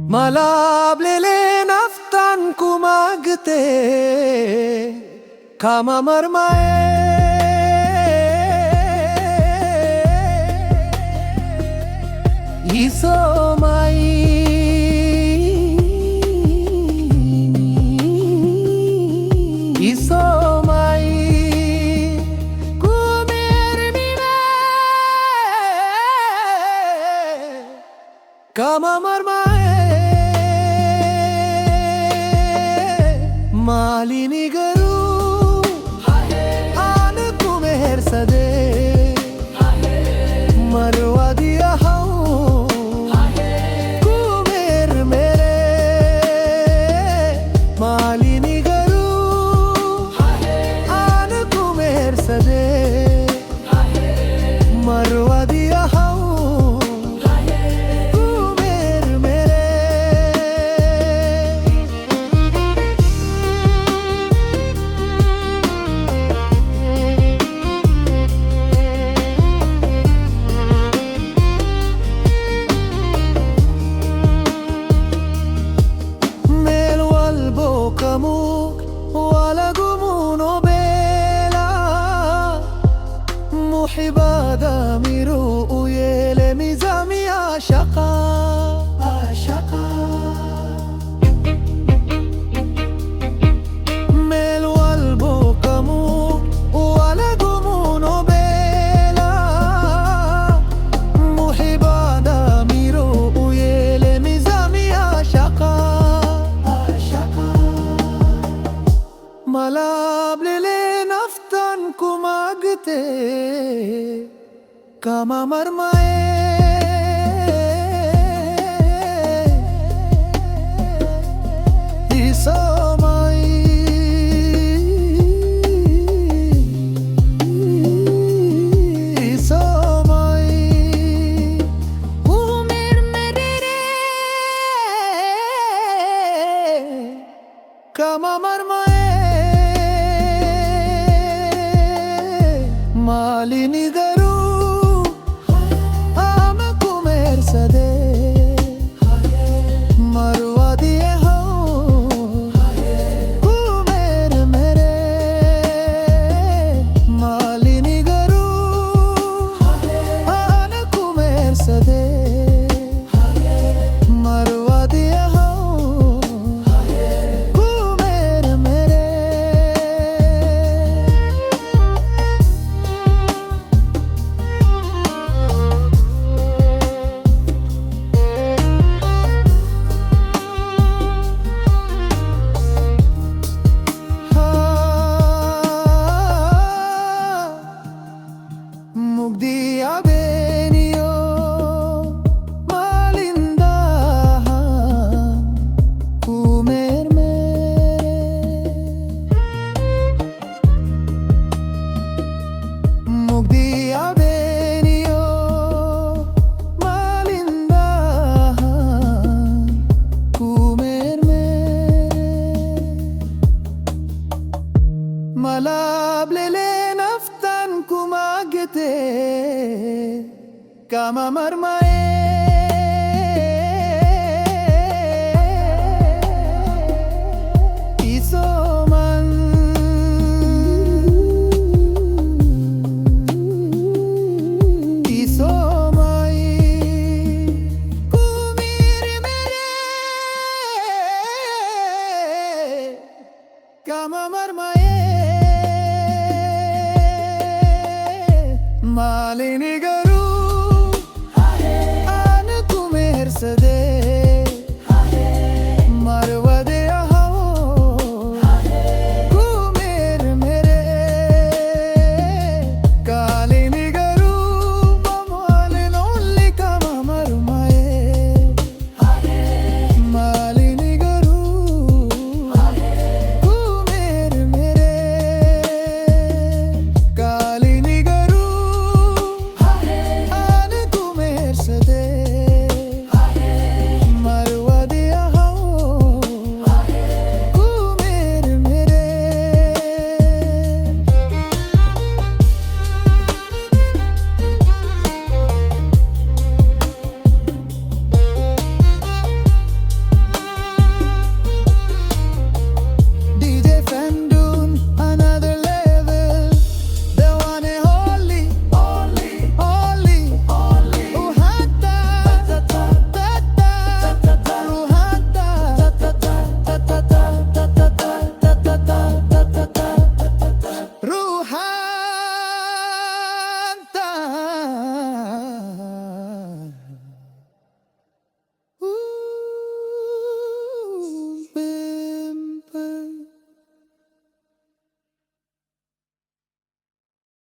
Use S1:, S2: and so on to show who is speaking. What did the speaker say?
S1: Malablele naftan ku magte Kaama Marmaayee Isomai kumirmine Kaama Marmaayee Malini garu Aanu kumer sade Marwadiya hau kumer mere Malini garu Aanu kumer sade Marwadiya hau kumer mere Mel walbo kamuk wala gumuno bela Muhibada miru uyele mizami ashaqa Mel walbo kamuk wala gumuno bela Muhibada miru uyele mizami ashaqa Malablele naftan ku magte Kaama Marmaayee Isomai Isomai Umir merere Kaama Marmaayee Malini garu Aam kumer sade Marwadiye hau kumer mere Malini garu Aam kumer sade Marwadiye hau kumer mere Mugdi abeniyo malinda kumer mere Mugdi abeniyo malinda kumer mere Malablele naftan ku magte Kaama Marmaayee Isoman Isomai kumir mere Kaama Marmaayee Malini garu Aanu kumer sade